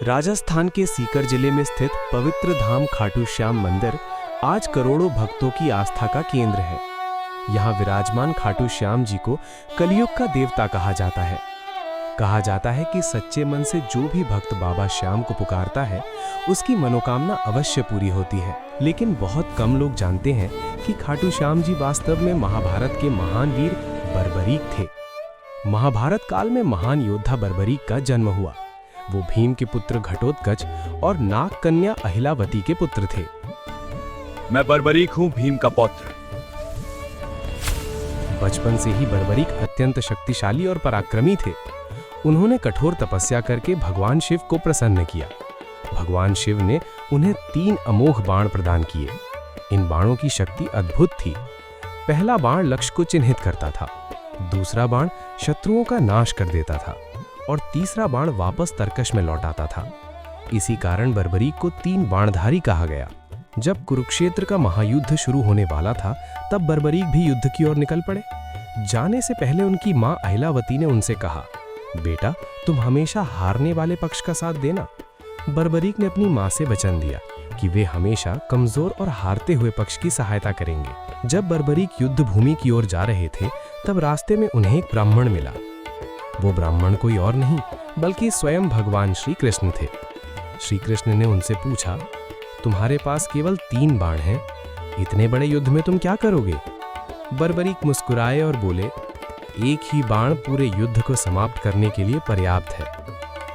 राजस्थान के सीकर जिले में स्थित पवित्र धाम खाटू श्याम मंदिर आज करोड़ों भक्तों की आस्था का केंद्र है। यहाँ विराजमान खाटू श्याम जी को कलयुग का देवता कहा जाता है। कहा जाता है कि सच्चे मन से जो भी भक्त बाबा श्याम को पुकारता है उसकी मनोकामना अवश्य पूरी होती है। लेकिन बहुत कम लोग जानते हैं कि खाटू श्याम जी वास्तव में महाभारत के महान वीर बर्बरीक थे। महाभारत काल में महान योद्धा बर्बरीक का जन्म हुआ। वो भीम के पुत्र घटोत्कच और नाग कन्या अहिलावती के पुत्र थे। मैं बर्बरीक हूँ, भीम का पौत्र। बचपन से ही बर्बरीक अत्यंत शक्तिशाली और पराक्रमी थे। उन्होंने कठोर तपस्या करके भगवान शिव को प्रसन्न किया। भगवान शिव ने उन्हें 3 अमोघ बाण प्रदान किए। इन बाणों की शक्ति अद्भुत थी। पहला बाण लक्ष्य को चिन्हित करता था, दूसरा बाण शत्रुओं का नाश कर देता था और तीसरा बाण वापस तरकश में लौट आता था। इसी कारण बर्बरीक को 3 बाणधारी कहा गया। जब कुरुक्षेत्र का महायुद्ध शुरू होने वाला था तब बर्बरीक भी युद्ध की ओर निकल पड़े। जाने से पहले उनकी मां अहिलावती ने उनसे कहा, बेटा तुम हमेशा हारने वाले पक्ष का साथ देना। बर्बरीक ने अपनी मां से वचन दिया कि वे हमेशा कमजोर और हारते हुए पक्ष की सहायता करेंगे। जब बर्बरीक युद्ध भूमि की ओर जा रहे थे तब रास्ते में उन्हें एक ब्राह्मण मिला। वो ब्राह्मण कोई और नहीं बल्कि स्वयं भगवान श्री कृष्ण थे। श्री कृष्ण ने उनसे पूछा, तुम्हारे पास केवल 3 बाण हैं, इतने बड़े युद्ध में तुम क्या करोगे? बर्बरीक मुस्कुराए और बोले, एक ही बाण पूरे युद्ध को समाप्त करने के लिए पर्याप्त है।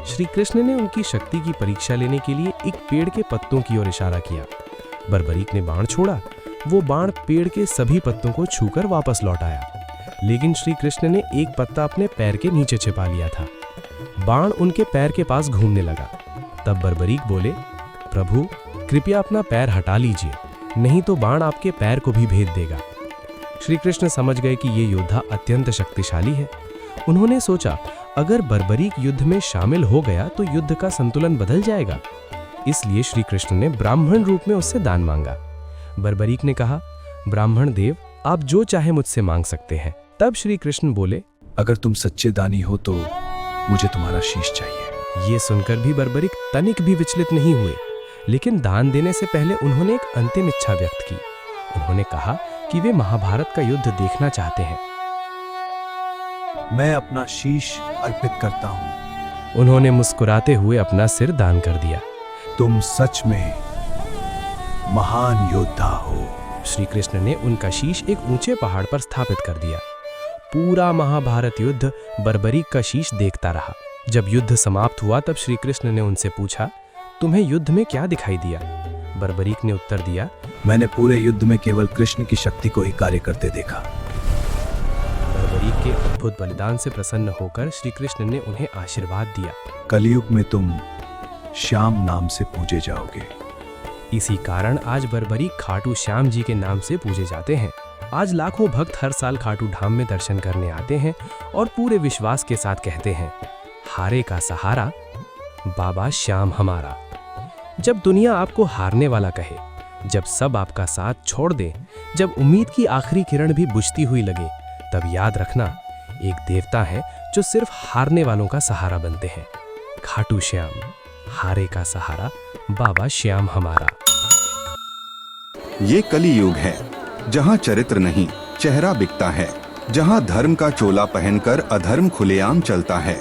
श्री कृष्ण ने उनकी शक्ति की परीक्षा लेने के लिए एक पेड़ के पत्तों की ओर इशारा किया। बर्बरीक ने बाण छोड़ा। वो बाण पेड़ के सभी पत्तों को छूकर वापस लौट आया, लेकिन श्री कृष्ण ने एक पत्ता अपने पैर के नीचे छिपा लिया था। बाण उनके पैर के पास घूमने लगा। तब बर्बरीक बोले, प्रभु कृपया अपना पैर हटा लीजिए, नहीं तो बाण आपके पैर को भी भेद देगा। श्री कृष्ण समझ गए कि ये योद्धा अत्यंत शक्तिशाली है। उन्होंने सोचा, अगर बर्बरीक युद्ध में शामिल हो गया तो युद्ध का संतुलन बदल जाएगा। इसलिए श्री कृष्ण ने ब्राह्मण रूप में उससे दान मांगा। बर्बरीक ने कहा, ब्राह्मण देव आप जो चाहे मुझसे मांग सकते हैं। तब श्री कृष्ण बोले, अगर तुम सच्चे दानी हो तो मुझे तुम्हारा शीश चाहिए। ये सुनकर भी बर्बरीक तनिक भी विचलित नहीं हुए, लेकिन दान देने से पहले उन्होंने एक अंतिम इच्छा व्यक्त की। उन्होंने कहा कि वे महाभारत का युद्ध देखना चाहते हैं। मैं अपना शीश अर्पित करता हूँ। उन्होंने मुस्कुराते हुए अपना सिर दान कर दिया। तुम सच में महान योद्धा हो। श्री कृष्ण ने उनका शीश एक ऊंचे पहाड़ पर स्थापित कर दिया। पूरा महाभारत युद्ध बर्बरीक का शीश देखता रहा। जब युद्ध समाप्त हुआ तब श्री कृष्ण ने उनसे पूछा, तुम्हें युद्ध में क्या दिखाई दिया? बर्बरीक ने उत्तर दिया, मैंने पूरे युद्ध में केवल कृष्ण की शक्ति को ही कार्य करते देखा। बर्बरीक के अद्भुत बलिदान से प्रसन्न होकर श्री कृष्ण ने उन्हें आशीर्वाद दिया। कलयुग में तुम श्याम नाम से पूजे जाओगे। इसी कारण आज बर्बरीक खाटू श्याम जी के नाम से पूजे जाते हैं। आज लाखों भक्त हर साल खाटू धाम में दर्शन करने आते हैं और पूरे विश्वास के साथ कहते हैं, हारे का सहारा बाबा श्याम हमारा। जब दुनिया आपको हारने वाला कहे, जब सब आपका साथ छोड़ दे, जब उम्मीद की आखिरी किरण भी बुझती हुई लगे, तब याद रखना, एक देवता है जो सिर्फ हारने वालों का सहारा बनते हैं। खाटू श्याम, हारे का सहारा बाबा श्याम हमारा। ये कली युग है जहाँ चरित्र नहीं चेहरा बिकता है, जहाँ धर्म का चोला पहनकर अधर्म खुलेआम चलता है।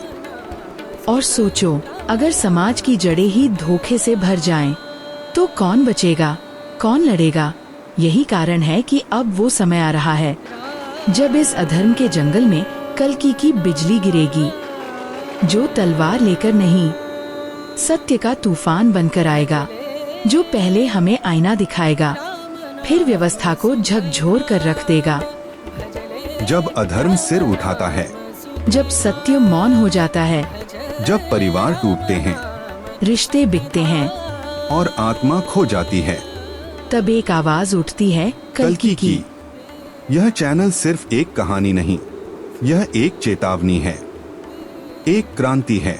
और सोचो, अगर समाज की जड़ें ही धोखे से भर जाएं, तो कौन बचेगा, कौन लड़ेगा? यही कारण है कि अब वो समय आ रहा है जब इस अधर्म के जंगल में कल्कि की बिजली गिरेगी, जो तलवार लेकर नहीं सत्य का तूफान बनकर आएगा, जो पहले हमें आईना दिखाएगा, फिर व्यवस्था को झकझोर कर रख देगा। जब अधर्म सिर उठाता है, जब सत्य मौन हो जाता है, जब परिवार टूटते हैं, रिश्ते बिकते हैं और आत्मा खो जाती है, तब एक आवाज उठती है कल्कि की। यह चैनल सिर्फ एक कहानी नहीं, यह एक चेतावनी है, एक क्रांति है।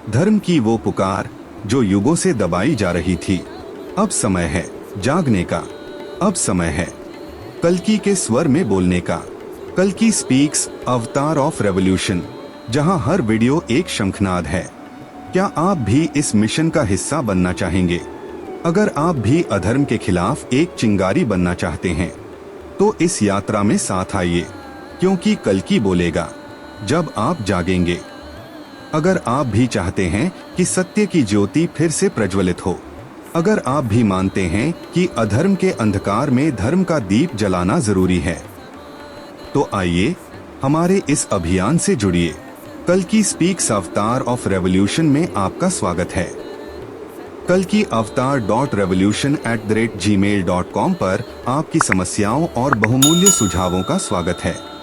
धर्म की वो पुकार जो युगों से दबाई जा रही थी, अब समय है जागने का। अब समय है कल्कि के स्वर में बोलने का। कल्कि स्पीक्स, अवतार ऑफ रेवोल्यूशन, जहां हर वीडियो एक शंखनाद है, क्या आप भी इस मिशन का हिस्सा बनना चाहेंगे? अगर आप भी अधर्म के खिलाफ एक चिंगारी बनना चाहते हैं तो इस यात्रा में साथ आइए, क्योंकि कल्कि बोलेगा जब आप जागेंगे। अगर आप भी चाहते हैं कि सत्य की ज्योति फिर से प्रज्वलित हो, अगर आप भी मानते हैं कि अधर्म के अंधकार में धर्म का दीप जलाना जरूरी है, तो आइए हमारे इस अभियान से जुड़िए। कल्कि स्पीक्स अवतार ऑफ रेवोल्यूशन में आपका स्वागत है। कल्कि avatar.revolution@gmail.com पर आपकी समस्याओं और बहुमूल्य सुझावों का स्वागत है।